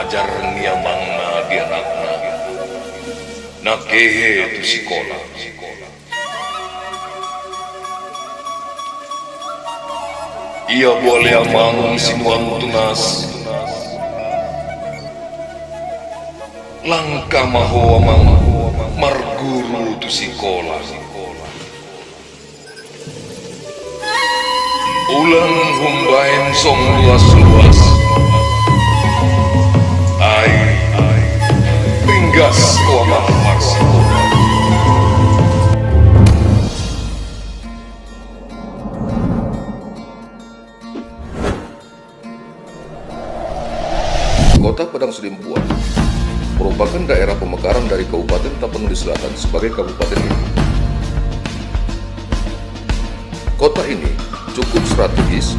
ajar niamangna dianakna nakeye tu sikola. Ia boleh amang sinuan tunas langka maho amang marguru tu sikola. Ulang humbain song luas-luas ai ringgas ko amang marsikola. Kota Padang Sidimpuan merupakan daerah pemekaran dari Kabupaten Tapanuli Selatan sebagai kabupaten ini. Kota ini cukup strategis,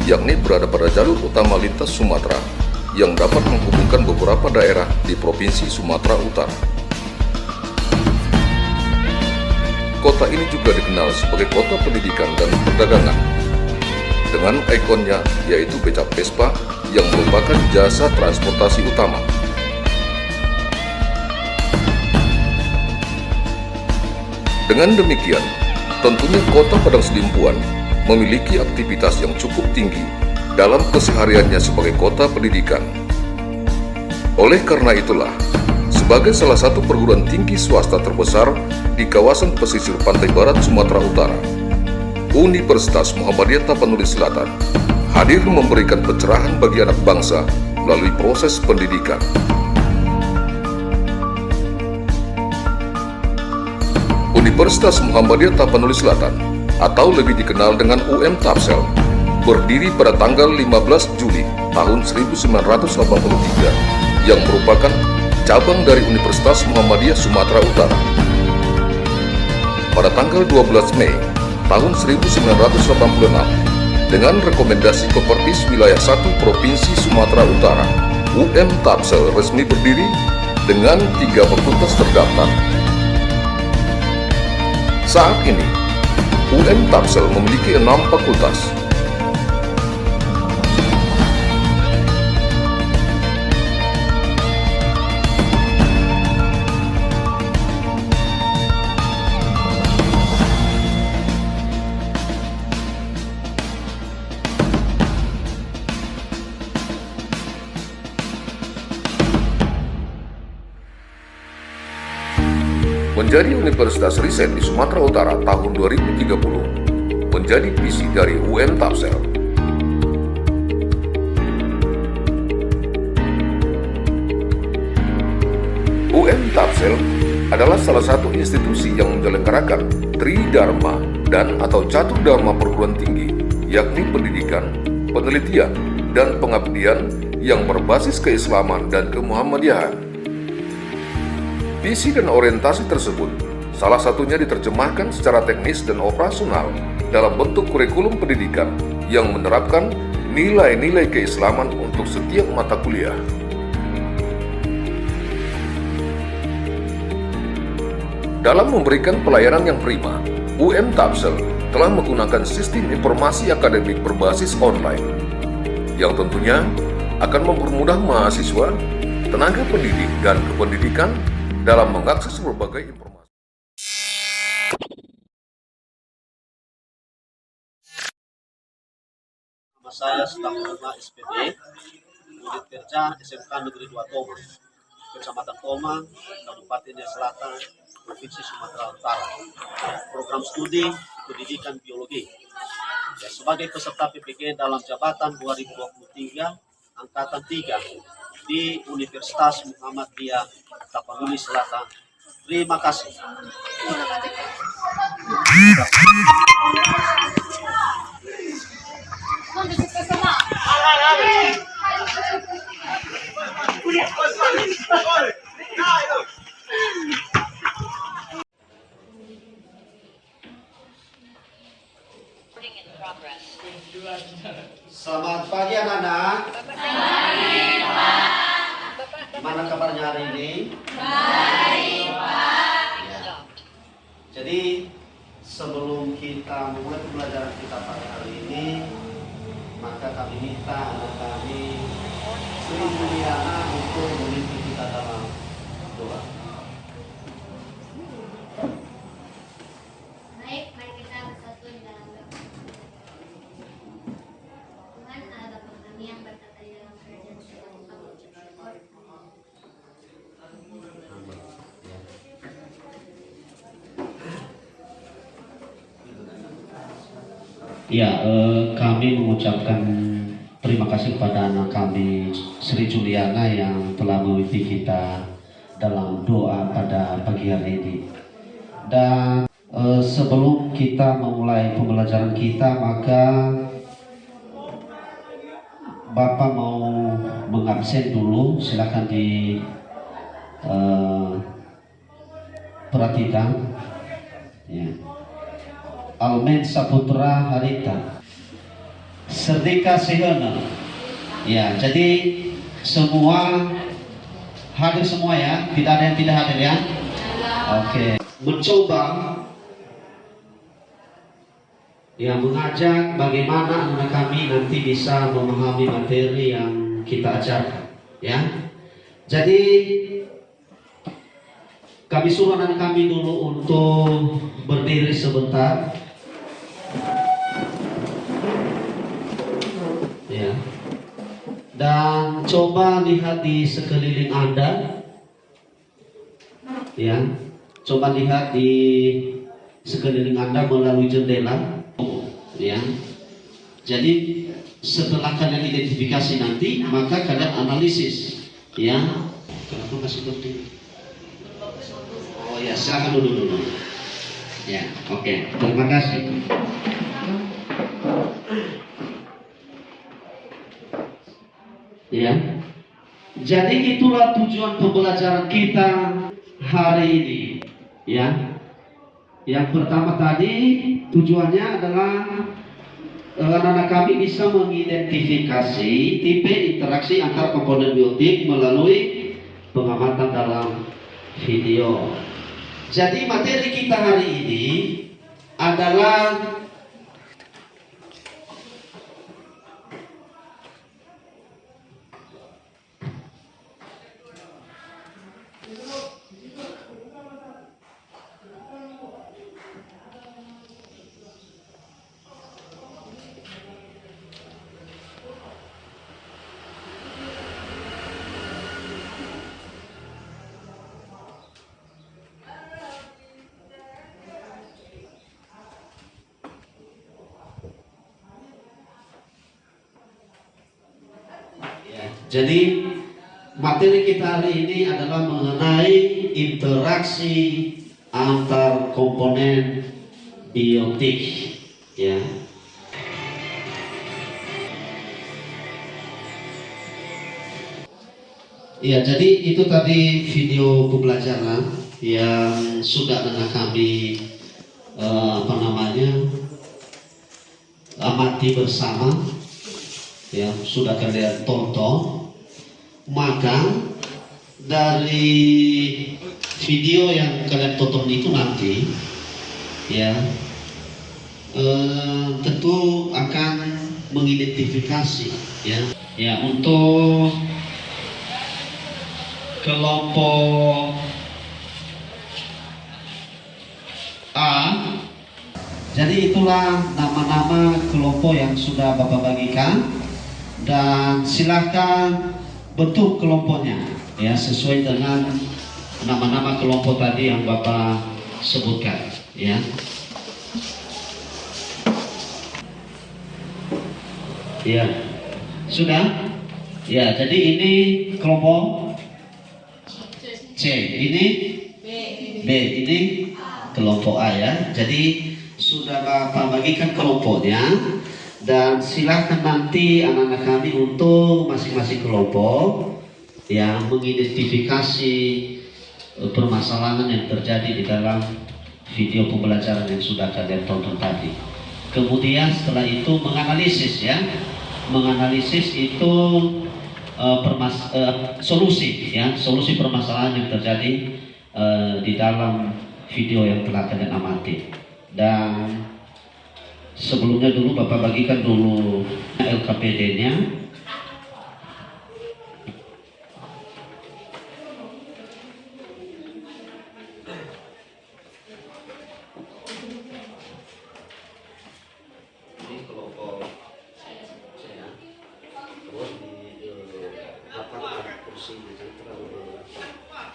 yakni berada pada jalur utama lintas Sumatera yang dapat menghubungkan beberapa daerah di Provinsi Sumatera Utara. Kota ini juga dikenal sebagai kota pendidikan dan perdagangan, dengan ikonnya yaitu becak Vespa yang merupakan jasa transportasi utama. Dengan demikian, tentunya Kota Padang Sidimpuan memiliki aktivitas yang cukup tinggi dalam kesehariannya sebagai kota pendidikan. Oleh karena itulah, sebagai salah satu perguruan tinggi swasta terbesar di kawasan pesisir pantai barat Sumatera Utara, Universitas Muhammadiyah Tapanuli Selatan hadir memberikan pencerahan bagi anak bangsa melalui proses pendidikan. Universitas Muhammadiyah Tapanuli Selatan atau lebih dikenal dengan UM Tapsel berdiri pada tanggal 15 Juli tahun 1983 yang merupakan cabang dari Universitas Muhammadiyah Sumatera Utara. Pada tanggal 12 Mei tahun 1986 dengan rekomendasi Kopertis Wilayah 1 Provinsi Sumatera Utara, UM Tapsel resmi berdiri dengan 3 fakultas terdaftar. Saat ini, UM Tapsel memiliki 6 fakultas. Menjadi Universitas Riset di Sumatera Utara tahun 2030 menjadi visi dari UM Tapsel. UM Tapsel adalah salah satu institusi yang menyelenggarakan Tridharma dan atau Catur Dharma perguruan tinggi, yakni pendidikan, penelitian, dan pengabdian yang berbasis keislaman dan kemuhammadiyahan. Visi dan orientasi tersebut salah satunya diterjemahkan secara teknis dan operasional dalam bentuk kurikulum pendidikan yang menerapkan nilai-nilai keislaman untuk setiap mata kuliah. Dalam memberikan pelayanan yang prima, UM Tapsel telah menggunakan sistem informasi akademik berbasis online yang tentunya akan mempermudah mahasiswa, tenaga pendidik, dan kependidikan dalam mengakses berbagai informasi. Nama saya Setamunullah SPD, unit kerja SMK Negeri 2 Toma, Kecamatan Toma, Kabupaten Selatan, Provinsi Sumatera Utara. Program studi pendidikan biologi. Ya, sebagai peserta PPG dalam jabatan 2023 angkatan 3 di Universitas Muhammadiyah Tapanuli Selatan. Terima kasih. Selamat pagi anak-anak. Gimana kabarnya hari ini? Baik, Pak. Ya. Jadi sebelum kita memulai pembelajaran kita pada hari ini, maka kami minta anak kami Sri Juliana untuk memimpin kita dalam doa. Baik, mari kita bersatu di dalam doa. Tuhan Allah Bapa kami yang berkata di dalam kerajaan surga, kami ucap syukur. Ya, kami mengucapkan terima kasih kepada anak kami Sri Juliana yang telah memimpin kita dalam doa pada pagi hari ini. Dan sebelum kita memulai pembelajaran kita, maka Bapak mau mengabsen dulu, silakan di perhatikan. Ya. Almen Saputra Harita Serdika Sihona. Ya, jadi semua hadir semua ya, tidak ada yang tidak hadir ya. Oke. Mencoba ya mengajak bagaimana anak kami nanti bisa memahami materi yang kita ajarkan ya. Jadi kami suruh anak kami dulu untuk berdiri sebentar. Ya. Dan coba lihat di sekeliling Anda. Ya. Coba lihat di sekeliling Anda melalui jendela. Ya. Jadi setelah kalian identifikasi nanti, maka kalian analisis. Ya. Kenapa masih berdiri? Oh ya, silakan dulu. Ya, oke. Terima kasih. Ya. Jadi itulah tujuan pembelajaran kita hari ini. Ya. Yang pertama tadi tujuannya adalah anak-anak kami bisa mengidentifikasi tipe interaksi antar komponen biotik melalui pengamatan dalam video. Jadi materi kita hari ini adalah jadi materi kita hari ini adalah mengenai interaksi antar komponen biotik, ya. Ya, jadi itu tadi video pembelajaran yang sudah anak kami amati bersama, ya, sudah kalian tonton. Maka dari video yang kalian tonton itu nanti, ya, tentu akan mengidentifikasi, ya, untuk kelompok A. Jadi itulah nama-nama kelompok yang sudah Bapak bagikan, dan silakan bentuk kelompoknya, ya, sesuai dengan nama-nama kelompok tadi yang Bapak sebutkan, ya. Ya, sudah. Ya, jadi ini kelompok C, ini B, ini kelompok A, ya. Jadi sudah Bapak bagikan kelompoknya, dan silakan nanti anak-anak kami untuk masing-masing kelompok yang mengidentifikasi permasalahan yang terjadi di dalam video pembelajaran yang sudah kalian tonton tadi. Kemudian setelah itu menganalisis, ya, menganalisis itu solusi, ya, solusi permasalahan yang terjadi di dalam video yang telah kalian amati. Dan sebelumnya dulu Bapak bagikan dulu LKPD-nya, kursinya jangan terlalu berat.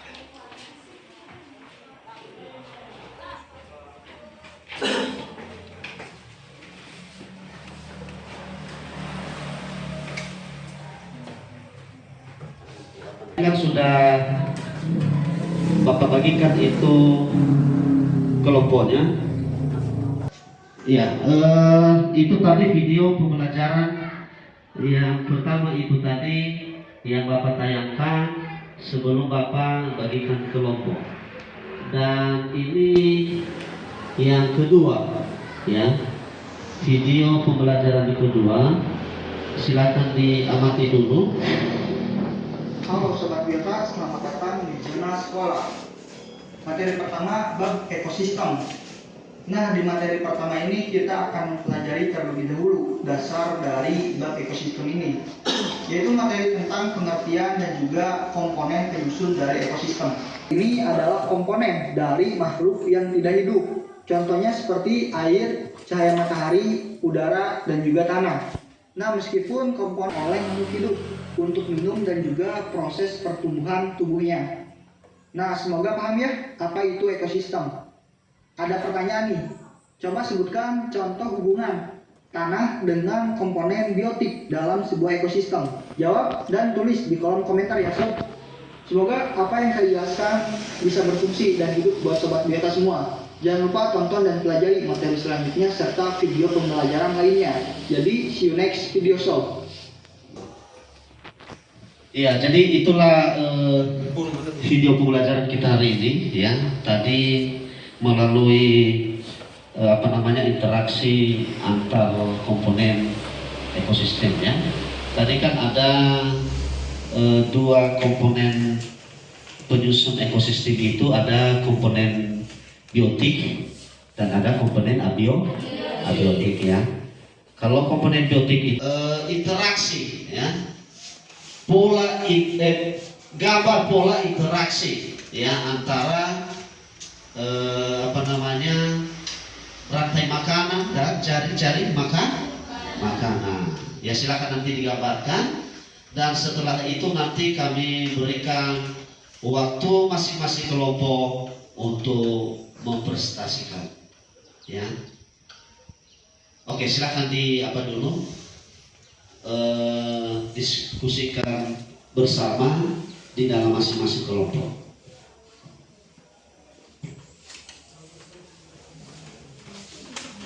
Kan sudah Bapak bagikan itu kelompoknya. Ya, itu tadi video pembelajaran yang pertama itu tadi yang Bapak tayangkan sebelum Bapak bagikan kelompok. Dan ini yang kedua, ya, video pembelajaran yang kedua. Silakan diamati dulu. Halo Sobat Biota, selamat datang di Zona Sekolah. Materi pertama, bab ekosistem. Nah, di materi pertama ini kita akan mempelajari terlebih dahulu dasar dari bab ekosistem ini, yaitu materi tentang pengertian dan juga komponen penyusun dari ekosistem. Ini adalah komponen dari makhluk yang tidak hidup. Contohnya seperti air, cahaya matahari, udara, dan juga tanah. Nah, meskipun komponen oleh makhluk hidup untuk minum dan juga proses pertumbuhan tubuhnya. Nah, semoga paham ya apa itu ekosistem. Ada pertanyaan nih, coba sebutkan contoh hubungan tanah dengan komponen biotik dalam sebuah ekosistem. Jawab dan tulis di kolom komentar ya sob. Semoga apa yang saya jelaskan bisa berfungsi dan hidup buat Sobat Biota semua. Jangan lupa tonton dan pelajari materi selanjutnya serta video pembelajaran lainnya. Jadi, see you next video sob. Ya, jadi itulah video pembelajaran kita hari ini, ya. Tadi melalui interaksi antar komponen ekosistem, ya. Tadi kan ada dua komponen penyusun ekosistem itu, ada komponen biotik dan ada komponen abiotik, ya. Kalau komponen biotik itu interaksi, ya. Gambar pola interaksi, ya, antara rantai makanan dan jaring-jaring makanan. Ya, silakan nanti digambarkan dan setelah itu nanti kami berikan waktu masing-masing kelompok untuk mempresentasikan, ya. Oke, silakan diskusikan bersama di dalam masing-masing kelompok.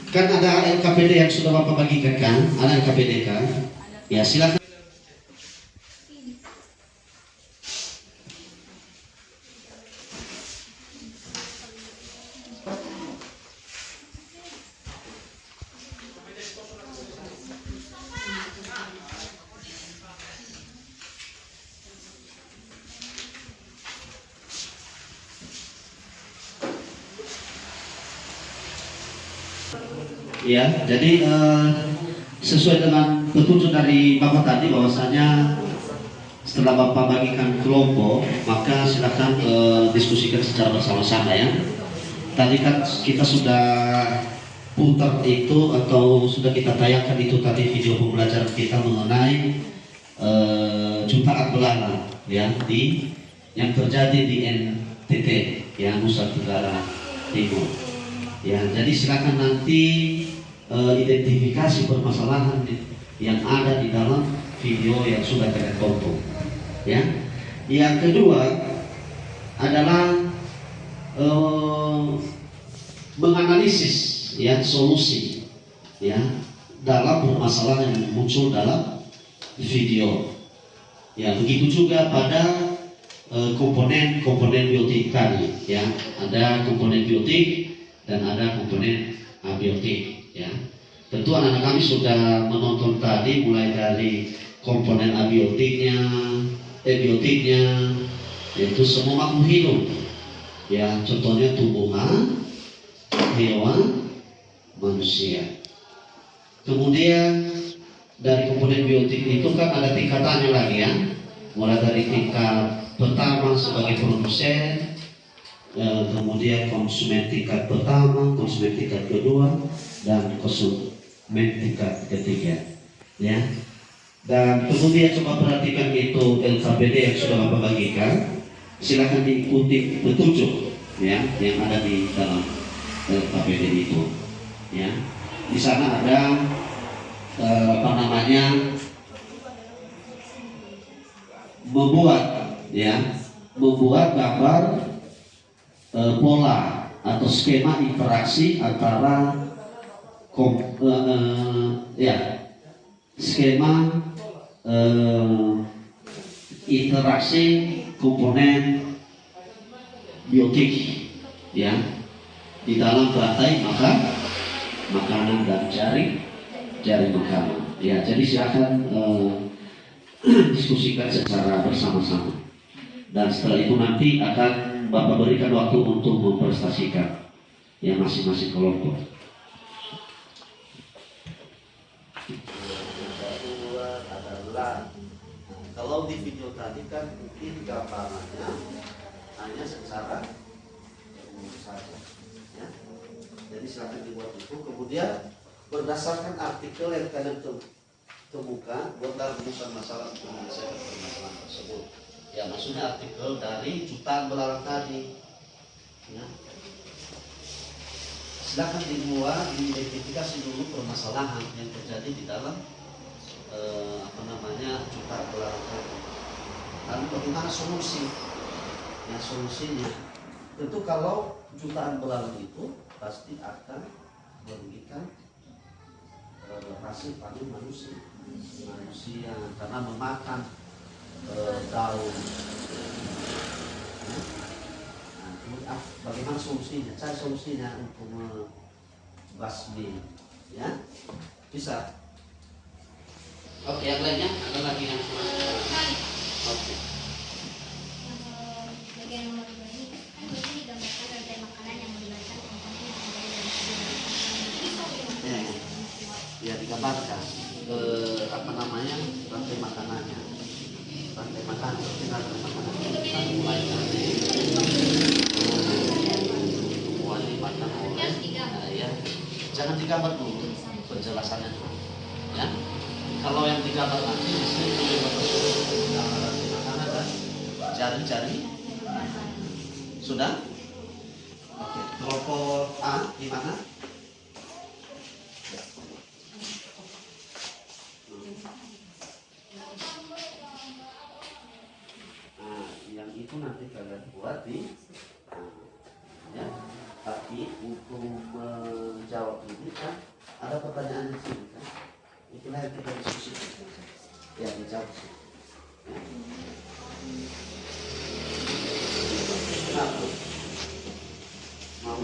Kan ada LKPD yang sudah Bapak bagikan kan? Ada LKPD kan? Ya, silakan. Ya, jadi sesuai dengan petunjuk dari Bapak tadi bahwasanya setelah Bapak bagikan kelompok, maka silakan diskusikan secara bersama-sama, ya. Tadi kan kita sudah putar itu atau sudah kita tayangkan itu tadi video pembelajaran kita mengenai jutaan belalang, ya, yang terjadi di NTT, ya, Nusa Tenggara Timur. Ya, jadi silakan nanti identifikasi permasalahan yang ada di dalam video yang sudah kita tonton, ya. Yang kedua adalah menganalisis, ya, solusi, ya, dalam permasalahan yang muncul dalam video. Ya, begitu juga pada komponen biotik tadi, ya. Ada komponen biotik dan ada komponen abiotik, ya. Tentu anak-anak kami sudah menonton tadi mulai dari komponen biotiknya, yaitu semua makhluk hidup, ya, contohnya tumbuhan, hewan, manusia. Kemudian dari komponen biotik itu kan ada tingkatannya lagi, ya, mulai dari tingkat pertama sebagai produsen, kemudian konsumen tingkat pertama, konsumen tingkat kedua, dan konsumen tingkat ketiga, ya. Dan kemudian coba perhatikan itu LKPD yang sudah Bapak bagikan. Silakan diikuti petunjuk ya yang ada di dalam LKPD itu. Ya, di sana ada apa namanya, membuat gambar pola atau skema interaksi antara skema interaksi komponen biotik ya di dalam rantai makanan dan jaring makanan ya. Jadi silakan diskusikan secara bersama-sama, dan setelah itu nanti akan Bapak berikan waktu untuk mempresentasikan ya masing-masing kelompok. Kedua adalah kalau di video tadi kan mungkin gambarannya hanya secara umum saja ya. Jadi silakan dibuat itu, kemudian berdasarkan artikel yang kalian temukan buatlah rujukan masalah untuk menyelesaikan permasalahan tersebut ya. Maksudnya artikel dari jutaan belalang tadi ya. Silakan dibuat, diidentifikasi dulu permasalahan yang terjadi di dalam jutaan belalang tadi. Lalu bagaimana solusi? Ya, solusinya tentu kalau jutaan belalang itu pasti akan merugikan hasil panen manusia karena memakan daun. Nah, kemudian bagaimana solusinya? Cari solusinya untuk membasmi, ya bisa. Oke, yang lainnya ada lagi yang oke. Bagian nomor 2 ini kan di sini digambarkan rantai makanan yang melibatkan komponen yang ada dalam sebuah Ya, digambarkan rantai makanannya, rantai makanan, rantai makanan kita mulai dari mulai dimakan oleh ya, jangan digambar dulu penjelasannya dulu ya. Kalau yang digambar nanti di sini rantai makanan dan jari-jari sudah. Oke, kelompok A di mana? Yang itu nanti kalian buat di ya. Tapi untuk menjawab ini kan ada pertanyaan di sini kan, itulah yang kita diskusikan ya, dijawab sih ya. Kenapa mau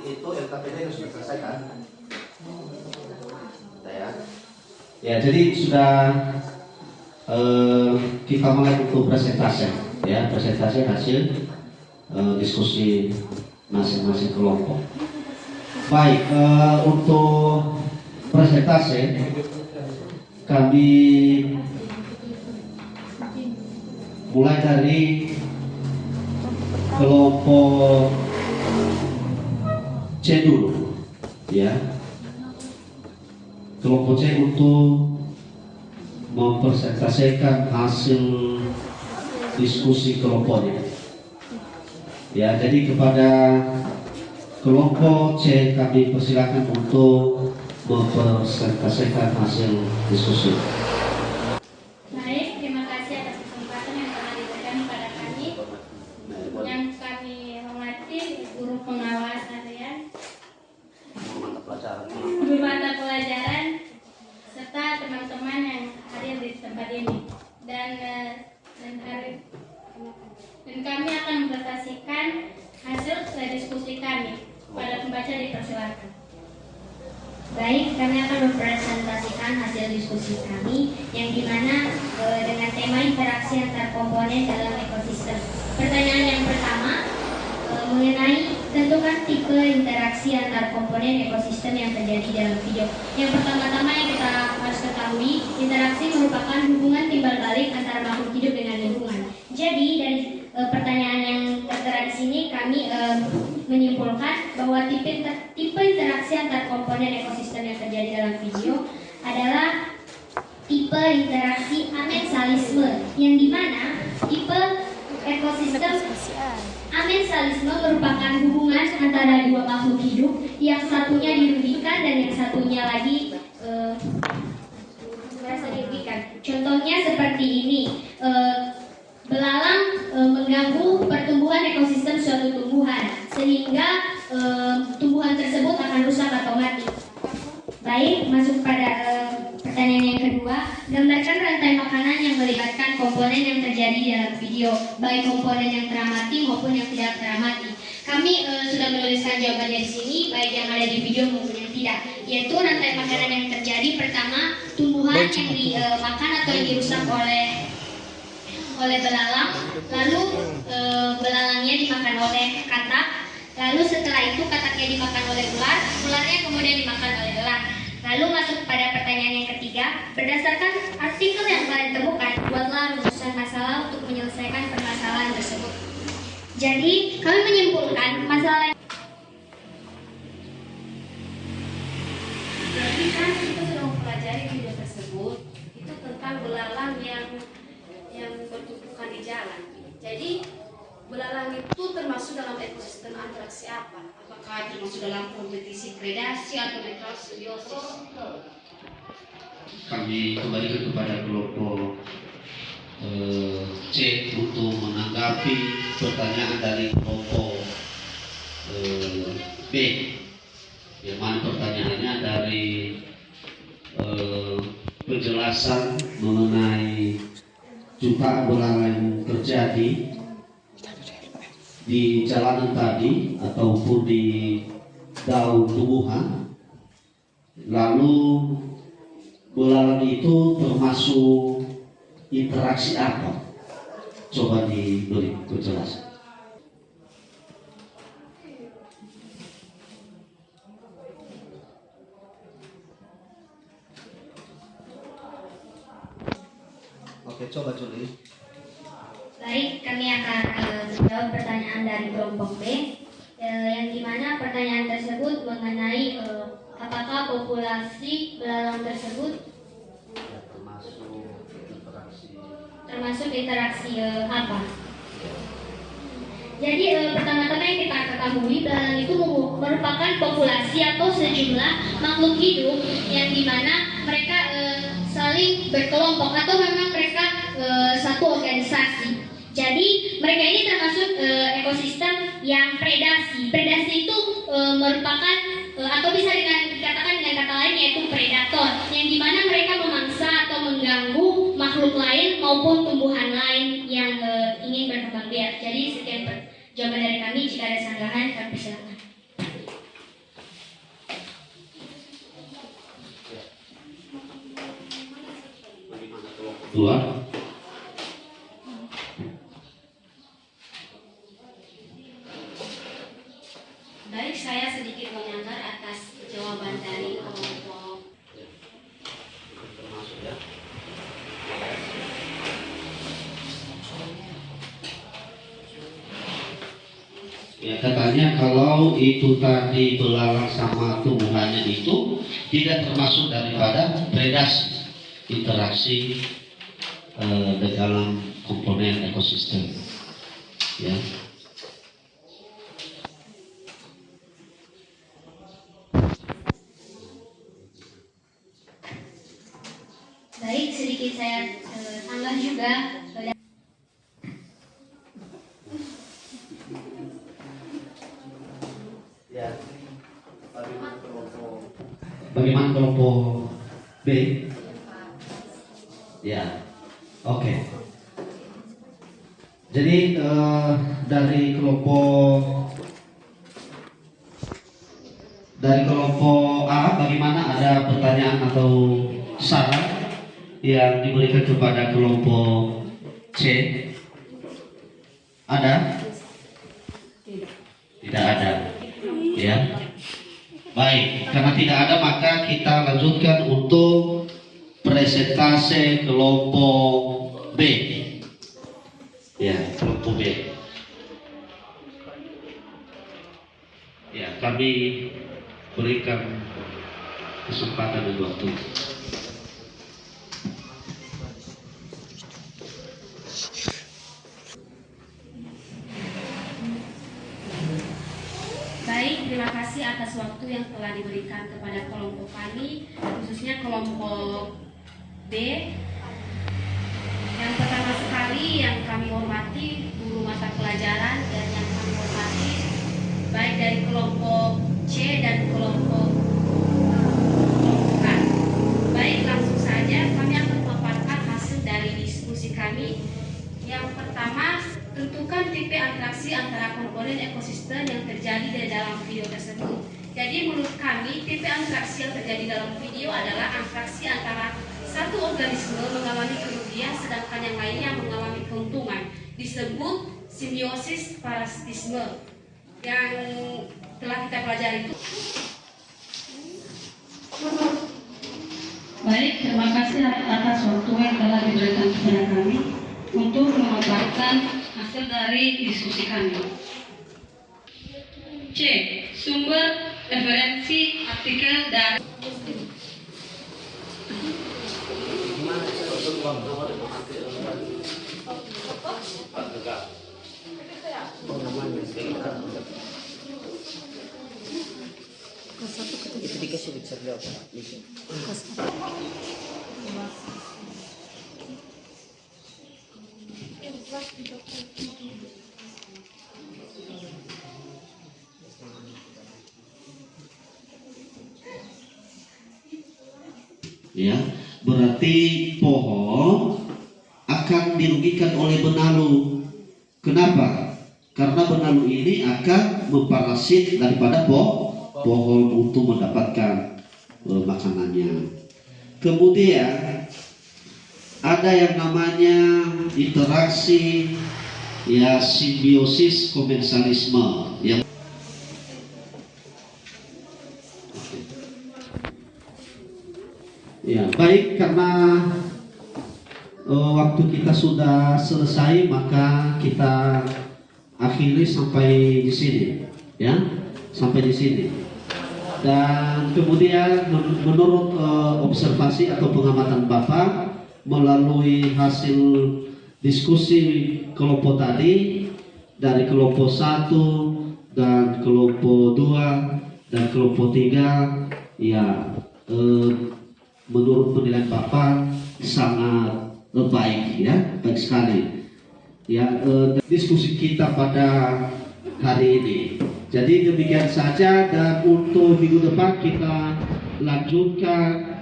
itu LKPD yang sudah selesai kan? Ya, jadi sudah kita mulai untuk presentasi ya, presentasi hasil diskusi masing-masing kelompok. Baik, untuk presentasi kami mulai dari kelompok C dulu ya. Kelompok C untuk mempresentasikan hasil diskusi kelompoknya ya. Jadi kepada kelompok C kami persilakan untuk mempresentasikan hasil diskusi. Baik, terima kasih. kasih atas kesempatan yang telah diberikan kepada kami. Yang kami hormati guru pengawas harian, guru mata pelajaran, serta teman-teman yang hadir di tempat ini. Dan kami akan mempresentasikan hasil diskusi kami. Pada pembaca dipersilakan. Baik, kami akan mempresentasikan hasil diskusi kami yang dimana dengan tema interaksi antar komponen dalam ekosistem. Pertanyaan yang pertama mengenai tentukan tipe interaksi antar komponen ekosistem yang terjadi dalam video. Yang pertama-tama yang kita harus ketahui, interaksi merupakan hubungan timbal balik antara makhluk hidup dengan lingkungan. Jadi dari pertanyaan yang tertera di sini kami menyimpulkan bahwa tipe interaksi antar komponen ekosistem yang terjadi dalam video adalah tipe interaksi amensalisme, yang dimana tipe ekosistem amensalisme merupakan hubungan antara dua makhluk hidup, yang satunya dirugikan dan yang satunya lagi merasa dirugikan. Contohnya seperti ini, belalang mengganggu pertumbuhan ekosistem suatu tumbuhan, sehingga tumbuhan tersebut akan rusak atau mati. Baik, masuk pada pertanyaan yang kedua. Gambarkan rantai makanan yang melibatkan komponen yang terjadi dalam video, baik komponen yang teramati maupun yang tidak teramati. Kami sudah menuliskan jawabannya di sini, baik yang ada di video maupun yang tidak. Yaitu rantai makanan yang terjadi, pertama, tumbuhan yang dimakan atau yang dirusak oleh belalang, lalu belalangnya dimakan oleh katak, lalu setelah itu kataknya dimakan oleh ular, ularnya kemudian dimakan oleh elang. Lalu masuk pada pertanyaan yang ketiga, berdasarkan artikel yang kalian temukan, buatlah rumusan masalah untuk menyelesaikan permasalahan tersebut. Jadi kami menyimpulkan masalah Jadi kan kita sudah mempelajari video tersebut itu tentang belalang yang bertumpukan di jalan. Jadi belalang itu termasuk dalam ekosistem interaksi apa? Apakah termasuk dalam kompetisi predasi atau simbiosis? Kami kembalikan kepada kelompok C untuk menanggapi pertanyaan dari kelompok B, yang mana pertanyaannya dari penjelasan mengenai jutaan belalang yang terjadi di jalanan tadi ataupun di daun tumbuhan, lalu belalang itu termasuk interaksi apa? Coba diberi penjelasan. Oke, coba Juli. Baik, kami akan menjawab pertanyaan dari kelompok B, yang dimana pertanyaan tersebut mengenai apakah populasi belalang tersebut termasuk interaksi apa. Jadi pertama-tama yang kita ketahui, belalang itu merupakan populasi atau sejumlah makhluk hidup yang dimana mereka saling berkelompok atau memang mereka satu organisasi. Jadi mereka ini termasuk ekosistem yang predasi. Predasi itu merupakan atau bisa dikatakan dengan kata lain yaitu predator, yang dimana mereka memangsa atau mengganggu makhluk lain maupun tumbuhan lain yang ingin berkembang biak. Jadi sekian jawaban dari kami. Jika ada sanggahan, kami persilakan. Keluar. Baik, saya sedikit menyantar atas jawaban dari kelompok. Termasuk ya. Ya, katanya kalau itu tadi belalang sama tumbuhannya itu tidak termasuk daripada predasi, interaksi di dalam komponen ekosistem. Ya. Baik, sedikit saya itulah juga Ya, bagaimana kelompok Bagaimana kelompok B? Ya, oke. Jadi dari kelompok A, bagaimana, ada pertanyaan atau saran yang diberikan kepada kelompok C? Ada? Tidak ada. Ya. Baik, karena tidak ada maka kita lanjutkan untuk presentase kelompok B. Ya, kelompok B. Ya, kami berikan kesempatan dan waktu. Baik, terima kasih atas waktu yang telah diberikan kepada kelompok kami, khususnya kelompok B. Yang pertama sekali yang kami hormati guru mata pelajaran dan yang kami hormati baik dari kelompok C dan kelompok A. Baik, langsung saja kami akan memaparkan hasil dari diskusi kami. Yang pertama, tentukan tipe interaksi antara komponen ekosistem yang terjadi di dalam video tersebut. Jadi menurut kami, tipe interaksi yang terjadi dalam video adalah interaksi antara satu organisme mengalami kerugian sedangkan yang lainnya mengalami keuntungan. Disebut simbiosis parasitisme yang telah kita pelajari itu. baik. Terima kasih atas waktu yang telah diberikan kepada kami untuk memaparkan hasil dari diskusi kami. C. Sumber referensi artikel dari Ya, berarti pohon akan dirugikan oleh benalu. Kenapa? Karena benalu ini akan memparasit daripada pohon untuk mendapatkan makanannya. Kemudian ada yang namanya interaksi, ya, simbiosis komensalisme yang ya, baik, karena waktu kita sudah selesai maka kita akhiri sampai di sini, ya, sampai di sini. Dan kemudian menurut observasi atau pengamatan Bapak melalui hasil diskusi kelompok tadi dari kelompok 1 dan kelompok 2 dan kelompok 3, ya, menurut penilaian Bapak sangat baik, ya, baik sekali, ya, diskusi kita pada hari ini. Jadi demikian saja, dan untuk minggu depan kita lanjutkan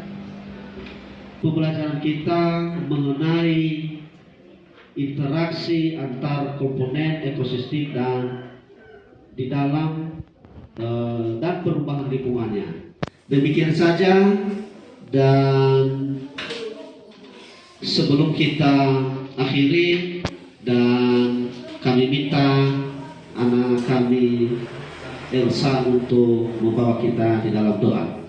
pembelajaran kita mengenai interaksi antar komponen ekosistem dan di dalam dan perubahan lingkungannya. Demikian saja. Dan sebelum kita akhiri, dan kami minta anak kami Elsa untuk membawa kita di dalam doa.